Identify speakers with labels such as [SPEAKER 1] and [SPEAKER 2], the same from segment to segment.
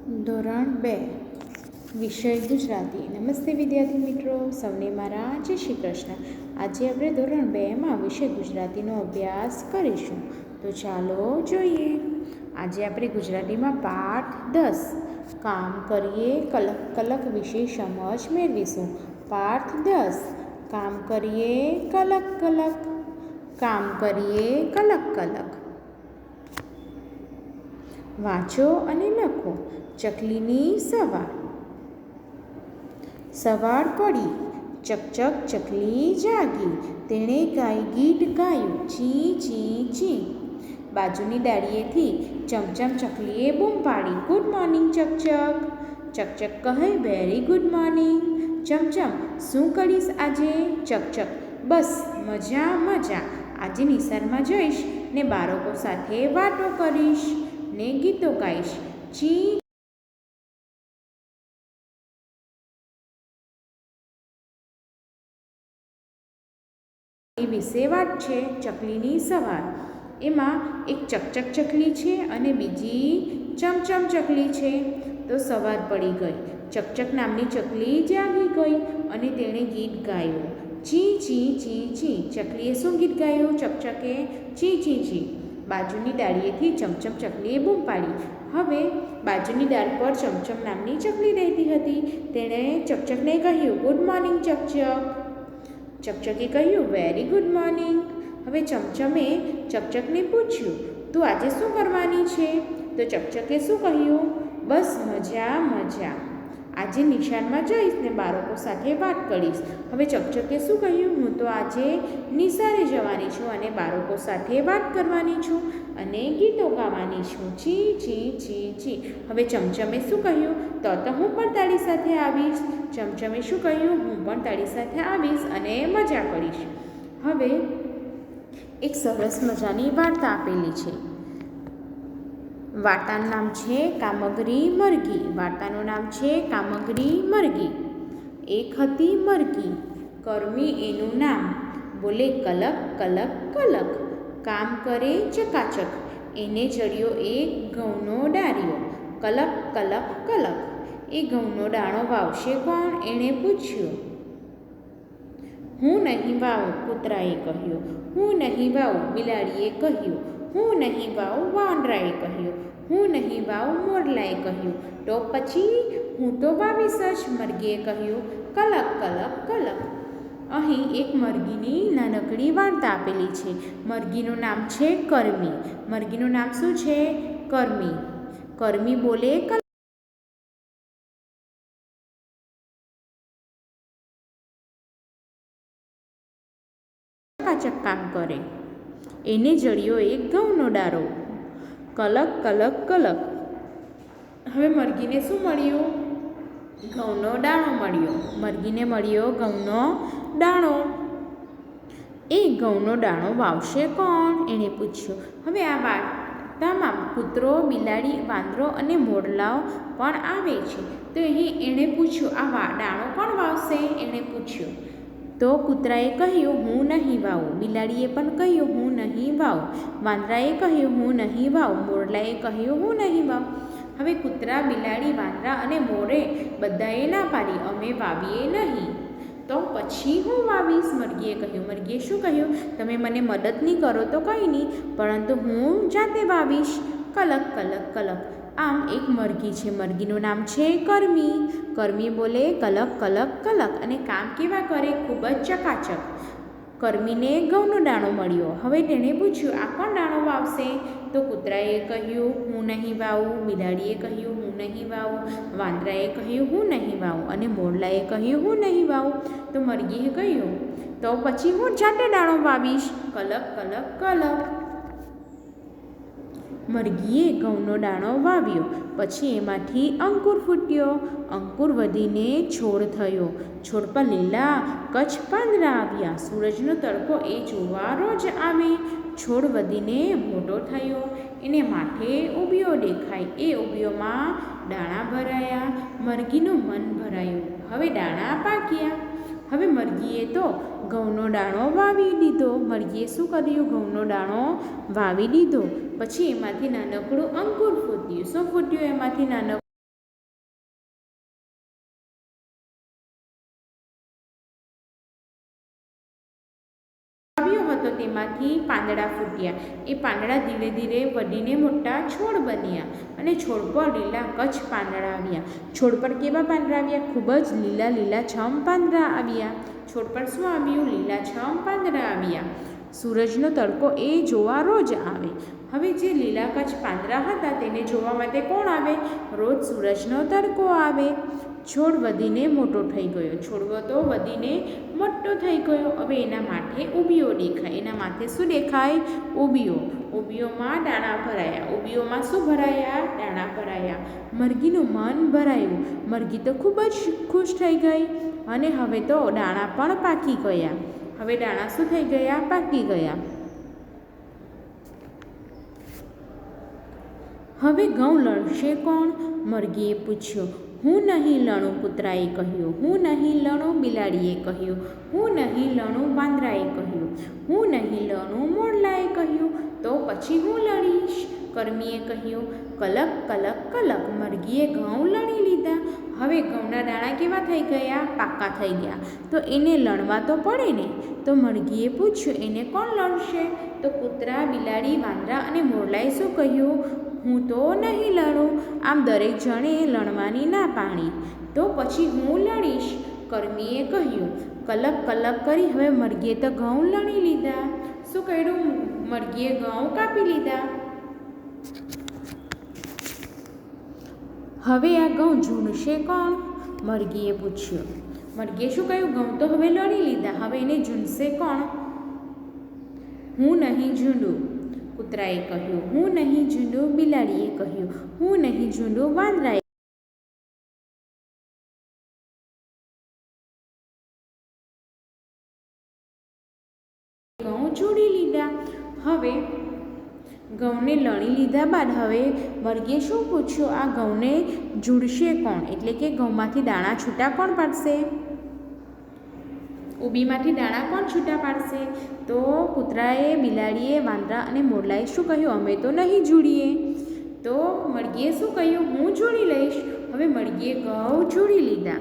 [SPEAKER 1] ધોરણ 2 વિષય ગુજરાતી. નમસ્તે વિદ્યાર્થી મિત્રો, સૌને મારા જય શ્રી કૃષ્ણ. આજે આપણે ધોરણ 2માં વિષય ગુજરાતીનો અભ્યાસ કરીશું. તો ચાલો જોઈએ. આજે આપણે ગુજરાતીમાં પાઠ 10 કામ કરીએ કલક કલક વિશે સમજ મેળવીશું. પાઠ 10 કામ કરીએ કલક કલક. કામ કરીએ કલક કલક. વાંચો અને લખો. ચકલીની સવાર. સવાર પડી, ચકચક ચકલી જાગી. તેણે ગીત ગાયું, ચી ચી ચી. બાજુની ડાળીએથી ચમચમ ચકલીએ બૂમ પાડી, ગુડ મોર્નિંગ ચકચક. ચકચક કહે, વેરી ગુડ મોર્નિંગ. ચમચમ, શું કરીશ આજે? ચકચક, બસ મજા મજા. આજે નિશાળમાં જઈશ ને બાળકો સાથે વાતો કરીશ ને ગીતો ગાઈશ. ચી એ વિશે વાત છે ચકલીની સવાર. એમાં એક ચકચક ચકલી છે અને બીજી ચમચમ ચકલી છે. તો સવાર પડી ગઈ, ચકચક નામની ચકલી જાગી ગઈ અને તેણે ગીત ગાયું, ચી ચી ચી ચી. ચકલીએ શું ગીત ગાયું? ચકચકે ચી ચી ચી. બાજુની ડાળીએથી ચમચમ ચકલીએ બૂમ પાડી. હવે બાજુની ડાળ પર ચમચમ નામની ચકલી રહેતી હતી. તેણે ચકચકને કહ્યું, ગુડ મોર્નિંગ ચકચક. ચકચકે કહ્યું, વેરી ગુડ મોર્નિંગ. હવે ચમચમે ચકચકને પૂછ્યું, તું આજે શું કરવાની છે? તો ચકચકે શું કહ્યું? બસ મજા મજા. આજે નિશાળમાં જઈશ ને બાળકો સાથે વાત કરીશ. હવે ચકચકે શું કહ્યું? હું તો આજે નિશાળે જવાની છું અને બાળકો સાથે વાત કરવાની છું અને ગીતો ગાવાની છું, ચી ચી ચી ચી. હવે ચમચમે શું કહ્યું? તો હું પણ તારી સાથે આવીશ. ચમચમે શું કહ્યું? હું પણ તારી સાથે આવીશ અને મજા કરીશ. હવે એક સરસ મજાની વાર્તા આપેલી છે. વાર્તાનું નામ છે કામગરી મરઘી. વાર્તાનું નામ છે કામગરી મરઘી. એક હતી મરઘી, કર્મી એનું નામ. બોલે કલક કલક કલક. કામ કરે ચકાચક. એને જડ્યો એક ઘઉંનો ડાળિયો. કલક કલક કલક. એ ઘઉંનો દાણો વાવશે કોણ? એણે પૂછ્યું. હું નહીં વાવું, કૂતરાએ કહ્યું. હું નહીં વાવું, બિલાડીએ કહ્યું. હું નહીં વાવું, વાંદરાએ કહ્યું. હું નહીં વાવું, મોરલાએ કહ્યું. તો પછી હું તો વાવીશ જ, મરઘીએ કહ્યું. કલક કલક કલક. અહીં એક મરઘીની નાનકડી વાર્તા આપેલી છે. મરઘીનું નામ છે કર્મી. મરઘીનું નામ શું છે? કર્મી. કર્મી બોલે ચકાચક કામ કરે. એને જડ્યો એક ઘઉંનો ડાળો. કલક કલક કલક. હવે મરઘીને શું મળ્યું? ઘઉંનો દાણો મળ્યો. મરઘીને મળ્યો ઘઉંનો દાણો. એ ઘઉંનો દાણો વાવશે કોણ? એણે પૂછ્યું. હવે આ વાર્તામાં કૂતરો, બિલાડી, વાંદરો અને મોરલાઓ પણ આવે છે. તો અહીં એણે પૂછ્યું, આ દાણો કોણ વાવશે? એણે પૂછ્યું. તો કૂતરાએ કહ્યું, હું નહીં વાવું. બિલાડીએ પણ કહ્યું, હું નહીં વાવું. વાંદરાએ કહ્યું, હું નહીં વાવું. મોરલાએ કહ્યું, હું નહીં વાવું. હવે કૂતરા, બિલાડી, વાંદરા અને મોરે બધાએ ના પાડી, અમે વાવીએ નહીં. તો પછી હું વાવીશ, મરઘીએ કહ્યું. મરઘીએ શું કહ્યું? તમે મને મદદ નહીં કરો તો કંઈ નહીં, પરંતુ હું જાતે વાવીશ. કલક કલક કલક. આમ એક મરઘી છે. મરઘીનું નામ છે કર્મી. કર્મી બોલે કલક કલક કલક અને કામ કેવા કરે? ખૂબ જ ચકાચક. કર્મીને ઘઉંનો દાણો મળ્યો. હવે તેણે પૂછ્યું, આ કોણ દાણો વાવશે? તો કૂતરાએ કહ્યું, હું નહીં વાવું. બિલાડીએ કહ્યું, હું નહીં વાવું. વાંદરાએ કહ્યું, હું નહીં વાવું. અને મોરલાએ કહ્યું, હું નહીં વાવું. તો મરઘીએ કહ્યું, તો પછી હું જાતે દાણો વાવીશ. કલક કલક કલક. મરઘીએ ઘઉંનો દાણો વાવ્યો. પછી એમાંથી અંકુર ફૂટ્યો. અંકુર વધીને છોડ થયો. છોડ પર લીલા કચ્છ પાંદડા આવ્યા. સૂરજનો તડકો એ જોવા રોજ આવે. છોડ વધીને મોટો થયો. એને માથે ઉબિયો દેખાય. એ ઉબિયોમાં દાણા ભરાયા. મરઘીનું મન ભરાયું. હવે દાણા પાક્યા. હવે મરઘીએ તો ઘઉંનો દાણો વાવી દીધો. મરઘીએ શું કર્યું? ઘઉંનો દાણો વાવી દીધો. પછી એમાંથી નાનકડું અંકુર ફૂટ્યું. શું ફૂટ્યું? એમાંથી નાનકડું તેમાંથી પાંદડા ફૂટ્યા. એ પાંદડા ધીરે ધીરે વધીને મોટા છોડ બન્યા અને છોડ પર લીલા કચ્છ પાંદડા આવ્યા. છોડ પર કેવા પાંદડા આવ્યા? ખૂબ જ લીલા લીલાછમ પાંદડા આવ્યા. છોડ પર શું આવ્યું? લીલાછમ પાંદડા આવ્યા. સૂરજનો તડકો એ જોવા રોજ આવે. હવે જે લીલા કચ્છ પાંદડા હતા તેને જોવા માટે કોણ આવે? રોજ સૂરજનો તડકો આવે. છોડ વધીને મોટો થઈ ગયો. છોડવો તો વધીને મોટો થઈ ગયો. હવે એના માથે ઉબીઓ દેખાય. એના માથે શું દેખાય? ઉબીઓ. ઉબીઓમાં દાણા ભરાયા. ઉબીઓમાં શું ભરાયા? દાણા ભરાયા. મરઘીનું મન ભરાયું. મરઘી તો ખૂબ જ ખુશ થઈ ગઈ અને હવે તો દાણા પણ પાકી ગયા. હવે દાણા શું થઈ ગયા? પાકી ગયા. હવે ઘઉં લણશે કોણ? મરઘીએ પૂછ્યું. હું નહીં લણું, કૂતરાએ કહ્યું. હું નહીં લણું, બિલાડીએ કહ્યું. હું નહીં લણું, વાંદરાએ કહ્યું. હું નહીં લણું, મોરલાએ કહ્યું. તો પછી હું લણીશ, કર્મીએ કહ્યું. કલક કલક કલક મરઘીએ ઘઉં લણી લીધા. હવે ઘઉંના દાણા કેવા થઈ ગયા? પાકા થઈ ગયા. તો એને લણવા તો પડે ને. તો મરઘીએ પૂછ્યું, એને કોણ લણશે? તો કૂતરા, બિલાડી, વાંદરા અને મોરલાએ શું કહ્યું? હું તો નહીં લણું. આમ દરેક જણે લણવાની ના પાડી. તો પછી હું લણીશ, કર્મીએ કહ્યું. કલક કલક કરી હવે મરઘીએ તો ઘઉં લણી લીધા. શું કર્યું? મરઘીએ ઘઉં કાપી લીધા. હવે આ ઘઉં ઝૂંડશે કોણ? મરઘીએ પૂછ્યું. મરઘીએ શું કહ્યું? ઘઉં તો હવે લણી લીધા. હવે એને ઝૂંડશે કોણ? હું નહીં ઝૂંડું, કૂતરાએ કહ્યું. હું નહીં ઝૂંડું, બિલાડીએ કહ્યું. હું નહીં ઝૂંડું, વાંદરાએ. ઘઉં ઝૂંડી લીધા. હવે ઘઉંને લણી લીધા બાદ હવે મરઘીએ શું પૂછ્યું? આ ઘઉંને ઝૂંડશે કોણ? એટલે કે ઘઉંમાંથી દાણા છૂટા કોણ પાડશે? ઉબીમાંથી દાણા કોણ છૂટા પાડશે? તો કૂતરાએ, બિલાડીએ, વાંદરા અને મોરલાએ શું કહ્યું? અમે તો નહીં ઝૂડીએ. તો મરઘીએ શું કહ્યું? હું ઝૂડી લઈશ. હવે મરઘીએ ઘઉં ઝૂડી લીધા.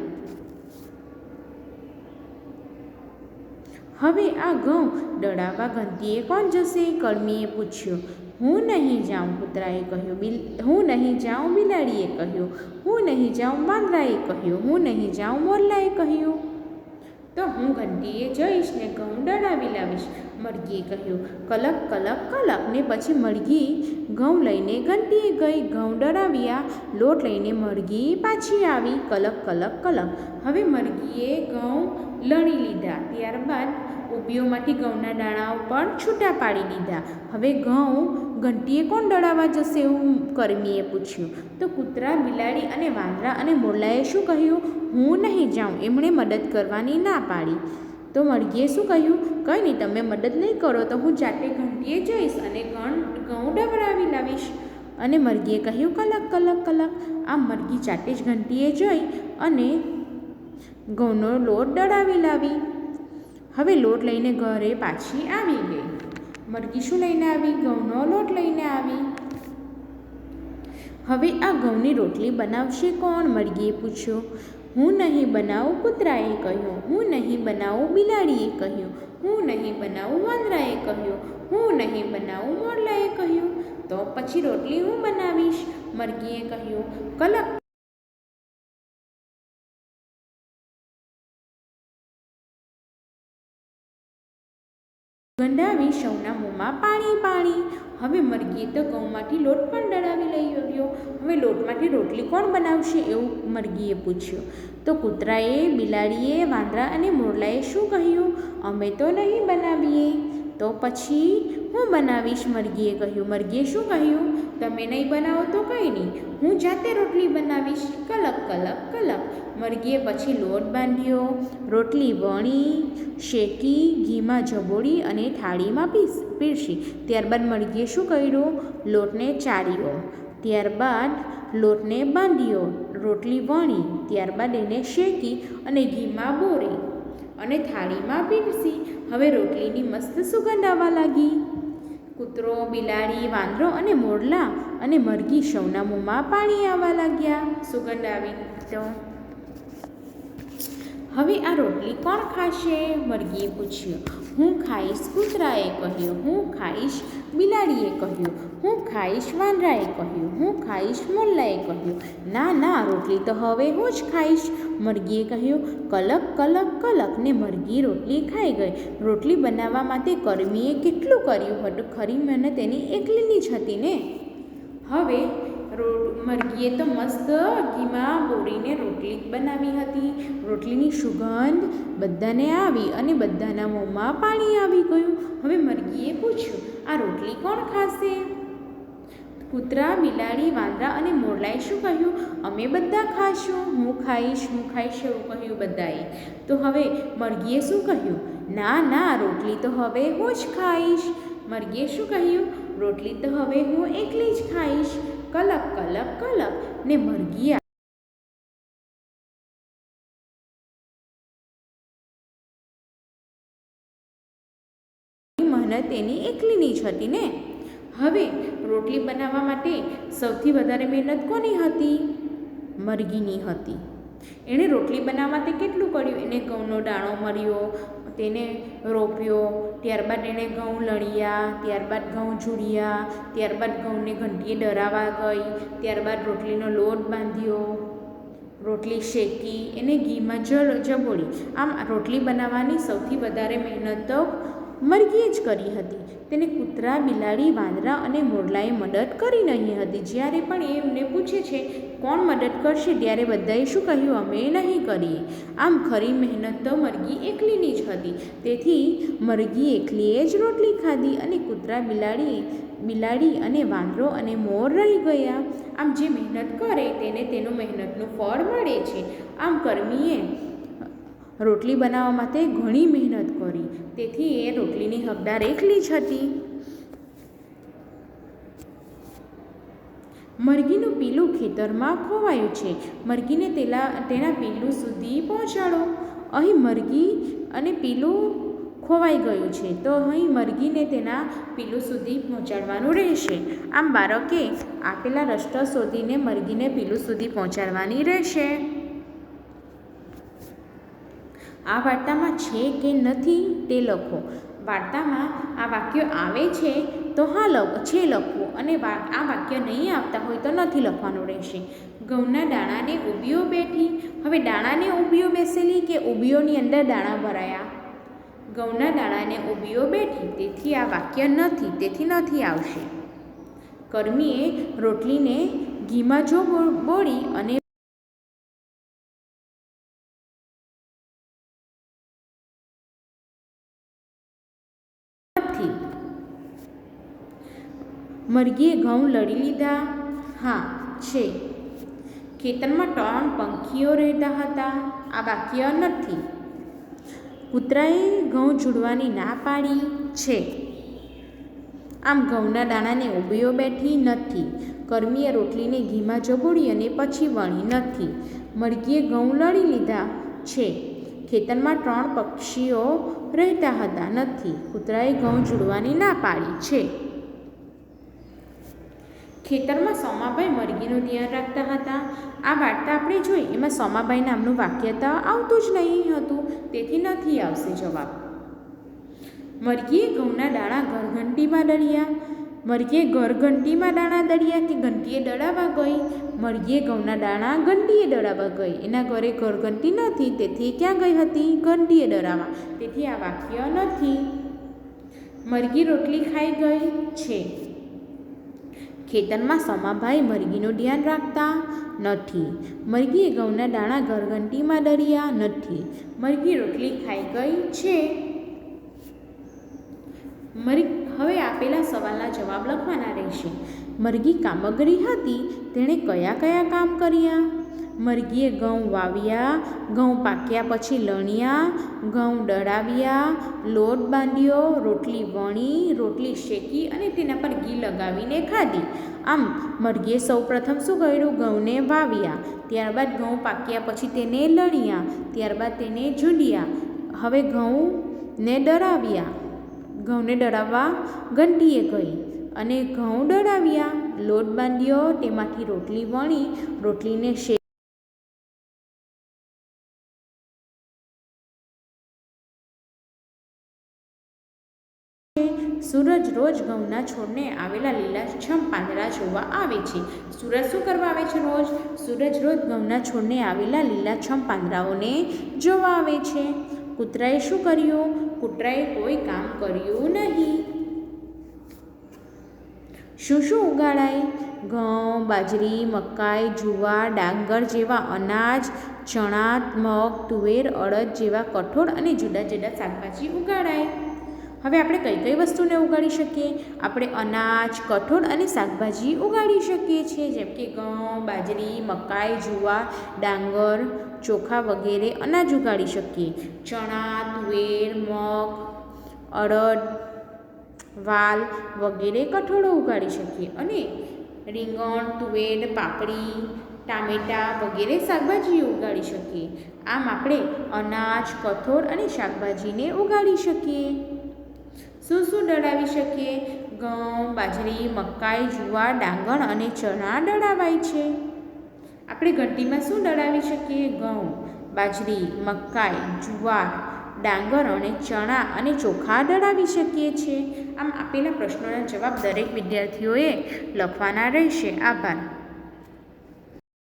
[SPEAKER 1] હવે આ ઘઉં દળાવવા ઘંટીએ કોણ જશે? કર્મીએ પૂછ્યું. હું નહીં જાઉં, કૂતરાએ કહ્યું. હું નહીં જાઉં, બિલાડીએ કહ્યું. હું નહીં જાઉં, વાંદરાએ કહ્યું. હું નહીં જાઉં, મોરલાએ કહ્યું. તો હું ઘંટીએ જઈશ ને ઘઉં દળાવી લાવીશ, મરઘીએ કહ્યું. કલક કલક કલક ને પછી મરઘી ઘઉં લઈને ઘંટીએ ગઈ. ઘઉં દળાવ્યા. લોટ લઈને મરઘી પાછી આવી. કલક કલક કલક. હવે મરઘીએ ઘઉં લણી લીધા. ત્યારબાદ ઉબીઓમાંથી ઘઉંના દાણાઓ પણ છૂટા પાડી દીધા. હવે ઘઉં ઘંટીએ કોણ દળાવવા જશે? એવું કર્મીએ પૂછ્યું. તો કૂતરા, બિલાડી અને વાંદરા અને મોરલાએ શું કહ્યું? હું નહીં જાઉં. એમણે મદદ કરવાની ના પાડી. તો મરઘીએ શું કહ્યું? કંઈ નહીં, તમે મદદ નહીં કરો તો હું જાતે ઘંટીએ જઈશ અને ઘઉં દળાવી લાવીશ. અને મરઘીએ કહ્યું કલક કલક કલક. આમ મરઘી જાતે જ ઘંટીએ જઈ અને ઘઉંનો લોટ દળાવી લાવી. હવે લોટ લઈને ઘરે પાછી આવી ગઈ. મરઘી શું લઈને આવી? ઘઉંનો લોટ લઈને આવી. હવે આ ઘઉંની રોટલી બનાવશે કોણ? મરઘીએ પૂછ્યું. હું નહીં બનાવું, કૂતરાએ કહ્યું. હું નહીં બનાવું, બિલાડીએ કહ્યું. હું નહીં બનાવું, વાંદરાએ કહ્યું. હું નહીં બનાવું, મોરલાએ કહ્યું. તો પછી રોટલી હું બનાવીશ, મરઘીએ કહ્યું. કલક ગંધાવી સૌના મોંમાં પાણી પાણી. હવે મરઘીએ તો ઘઉંમાંથી લોટ પણ દળાવી લઈ આવ્યો. હવે લોટમાંથી રોટલી કોણ બનાવશે? એવું મરઘીએ પૂછ્યું. તો કૂતરાએ, બિલાડીએ, વાંદરા અને મોરલાએ શું કહ્યું? અમે તો નહીં બનાવીએ. તો પછી હું બનાવીશ, મરઘીએ કહ્યું. મરઘીએ શું કહ્યું? તમે નહીં બનાવો તો કંઈ નહીં, હું જાતે રોટલી બનાવીશ. કલક કલક કલક. મરઘીએ પછી લોટ બાંધ્યો, રોટલી વણી, શેકી, ઘીમાં જબોળી અને થાળીમાં પીરસી. ત્યારબાદ મરઘીએ શું કર્યું? લોટને ચાળ્યો. ત્યારબાદ લોટને બાંધ્યો, રોટલી વણી, ત્યારબાદ એને શેકી અને ઘીમાં બોળી અને થાળીમાં પીરસી. હવે રોટલીની મસ્ત સુગંધ આવવા લાગી. કૂતરો, બિલાડી, વાંદરો અને મોરલા અને મરઘી સૌના મોંમાં પાણી આવવા લાગ્યા. સુગંધ આવી તો હવે આ રોટલી કોણ ખાશે? મરઘીએ પૂછ્યું. હું ખાઈશ કૂતરાએ કહ્યું, હું ખાઈશ બિલાડીએ કહ્યું, હું ખાઈશ વાંદરાએ કહ્યું, હું ખાઈશ મોરલાએ કહ્યું, ના ના રોટલી તો હવે હું જ ખાઈશ, મરઘીએ કહ્યું. કલક કલક કલક ને મરઘી રોટલી ખાઈ ગઈ. રોટલી બનાવવા માટે કર્મીએ કેટલું કર્યું હતું? ખરી મહેનત એની એકલીની જ હતી ને. હવે મરઘીએ તો મસ્ત ઘીમાં બોળીને રોટલી બનાવી હતી. રોટલીની સુગંધ બધાને આવી અને બધાના મોંમાં પાણી આવી ગયું. હવે મરઘીએ પૂછ્યું, આ રોટલી કોણ ખાશે? કૂતરા, બિલાડી, વાંદરા અને મોરલાએ શું કહ્યું? અમે બધા ખાશું. હું ખાઈશ એવું કહ્યું બધાએ. તો હવે મરઘીએ શું કહ્યું? ના ના રોટલી તો હવે હું જ ખાઈશ. મરઘીએ શું કહ્યું? રોટલી તો હવે હું એકલી જ ખાઈશ. કલક કલક કલક ને મરઘી મહેનત એની એકલીની જ હતી ને. હવે રોટલી બનાવવા માટે સૌથી વધારે મહેનત કોની હતી? મરઘીની હતી. એણે રોટલી બનાવવા માટે કેટલું કર્યું? એને ઘઉંનો દાણો મળ્યો, તેને રોપ્યો, ત્યારબાદ એણે ઘઉં લણ્યા, ત્યારબાદ ઘઉં ઝૂડ્યા, ત્યારબાદ ઘઉંને ઘંટીએ દળાવવા ગઈ, ત્યારબાદ રોટલીનો લોટ બાંધ્યો, રોટલી શેકી, એને ઘીમાં જબોળી. આમ રોટલી બનાવવાની સૌથી વધારે મહેનત તો મરઘીએ જ કરી હતી. તેને કૂતરા, બિલાડી, વાંદરા અને મોરલાએ મદદ કરી નહીં હતી. જ્યારે પણ એ એમને પૂછે છે કોણ મદદ કરશે, ત્યારે બધાએ શું કહ્યું? અમે નહીં કરીએ. આમ ખરી મહેનત તો મરઘી એકલીની જ હતી. તેથી મરઘી એકલીએ જ રોટલી ખાધી અને કૂતરા, બિલાડી અને વાંદરો અને મોર રહી ગયા. આમ જે મહેનત કરે તેને તેનું મહેનતનું ફળ મળે છે. આમ કર્મીએ રોટલી બનાવવા માટે ઘણી મહેનત કરી, તેથી એ રોટલીની હકદાર એકલી જ હતી. મરઘીનું પીલું ખેતરમાં ખોવાયું છે. મરઘીને તેના પીલું સુધી પહોંચાડો. અહીં મરઘી અને પીલું ખોવાઈ ગયું છે, તો અહીં મરઘીને તેના પીલું સુધી પહોંચાડવાનું રહેશે. આમ બાળકે આપેલા રસ્તા શોધીને મરઘીને પીલું સુધી પહોંચાડવાની રહેશે. આ વાર્તામાં છે કે નથી તે લખો. વાર્તામાં આ વાક્ય આવે છે તો હા લખવું, અને આ વાક્ય નહીં આવતા હોય તો નથી લખવાનું રહેશે. ઘઉંના દાણાને ઉબીઓ બેઠી. હવે દાણાને ઉબીઓ બેસેલી કે ઉબીઓની અંદર દાણા ભરાયા? ઘઉંના દાણાને ઉબીઓ બેઠી, તેથી આ વાક્ય નથી, તેથી નથી આવશે. કર્મીએ રોટલીને ઘીમાં બોળી અને મરઘીએ ઘઉં લડી લીધા? હા છે. ખેતરમાં 3 પંખીઓ રહેતા હતા? આ વાક્ય નથી. કૂતરાએ ઘઉં ઝૂડવાની ના પાડી? છે. આમ ઘઉંના દાણાને ઉબીઓ બેઠી? નથી. કર્મીએ રોટલીને ઘીમાં જબોળી અને પછી વણી? નથી. મરઘીએ ઘઉં લડી લીધા? છે. ખેતરમાં 3 પક્ષીઓ રહેતા હતા? નથી. કૂતરાએ ઘઉં ઝૂડવાની ના પાડી? છે. ખેતરમાં સોમાભાઈ મરઘીનું ધ્યાન રાખતા હતા? આ વાર્તા આપણે જોઈ, એમાં સોમાભાઈ નામનું વાક્ય તો આવતું જ નહીં હતું, તેથી નથી આવશે જવાબ. મરઘીએ ઘઉંના દાણા ઘરઘંટીમાં દળ્યા? મરઘીએ ઘરઘંટીમાં દાણા દળ્યા કે ઘંટીએ દળાવવા ગઈ? મરઘીએ ઘઉંના દાણા ઘંટીએ દળાવવા ગઈ. એના ઘરે ઘરઘંટી નથી, તેથી ક્યાં ગઈ હતી? ઘંટીએ દળાવવા. તેથી આ વાક્ય નથી. મરઘી રોટલી ખાઈ ગઈ? છે. ખેતરમાં સોમાભાઈ મરઘીનું ધ્યાન રાખતા? નથી. મરઘીએ ઘઉંના દાણા ઘરઘંટીમાં દળ્યા? નથી. મરઘી રોટલી ખાઈ ગઈ? છે. હવે આપેલા સવાલના જવાબ લખવાના રહેશે. મરઘી કામગરી હતી, તેણે કયા કયા કામ કર્યા? મરઘીએ ઘઉં વાવ્યા, ઘઉં પાક્યા પછી લણ્યા, ઘઉં દળાવ્યા, લોટ બાંધ્યો, રોટલી વણી, રોટલી શેકી અને તેના પર ઘી લગાવીને ખાધી. આમ મરઘીએ સૌપ્રથમ શું કર્યું? ઘઉંને વાવ્યા, ત્યારબાદ ઘઉં પાક્યા પછી તેને લણ્યા, ત્યારબાદ તેને ઝૂંડ્યા. હવે ઘઉંને દળાવ્યા. ઘઉંને દળાવવા ઘંટીએ ગઈ અને ઘઉં દળાવ્યા, લોટ બાંધ્યો, તેમાંથી રોટલી વણી, રોટલીને સૂરજ રોજ ઘઉંના છોડને આવેલા લીલાછમ પાંદડા જોવા આવે છે. સૂરજ શું કરવા આવે છે રોજ? સૂરજ રોજ ઘઉંના છોડને આવેલા લીલાછમ પાંદડાઓને જોવા આવે છે. કૂતરાએ શું કર્યું? કૂતરાએ કોઈ કામ કર્યું નહીં. શું શું ઉગાડાય? ઘઉં, બાજરી, મકાઈ, જુવાર, ડાંગર જેવા અનાજ, ચણા, મગ, તુવેર, અડદ જેવા કઠોળ અને જુદા જુદા શાકભાજી ઉગાડાય. હવે આપણે કઈ કઈ વસ્તુને ઉગાડી શકીએ? આપણે અનાજ, કઠોળ અને શાકભાજી ઉગાડી શકીએ છીએ, જેમ કે ઘઉં, બાજરી, મકાઈ, જુવાર, ડાંગર, ચોખા વગેરે અનાજ ઉગાડી શકીએ. ચણા, તુવેર, મગ, અડદ, વાલ વગેરે કઠોળો ઉગાડી શકીએ અને રીંગણ, તુવેર, પાપડી, ટામેટાં વગેરે શાકભાજીઓ ઉગાડી શકીએ. આમ આપણે અનાજ, કઠોળ અને શાકભાજીને ઉગાડી શકીએ. શું શું દળાવી શકીએ? ઘઉં, બાજરી, મકાઈ, જુવાર, ડાંગર અને ચણા દળાવાય છે. આપણે ઘંટીમાં શું દળાવી શકીએ? ઘઉં, બાજરી, મકાઈ, જુવાર, ડાંગર અને ચણા અને ચોખા દળાવી શકીએ છીએ. આમ આપેલા પ્રશ્નોના જવાબ દરેક વિદ્યાર્થીઓએ લખવાના રહેશે. આભાર.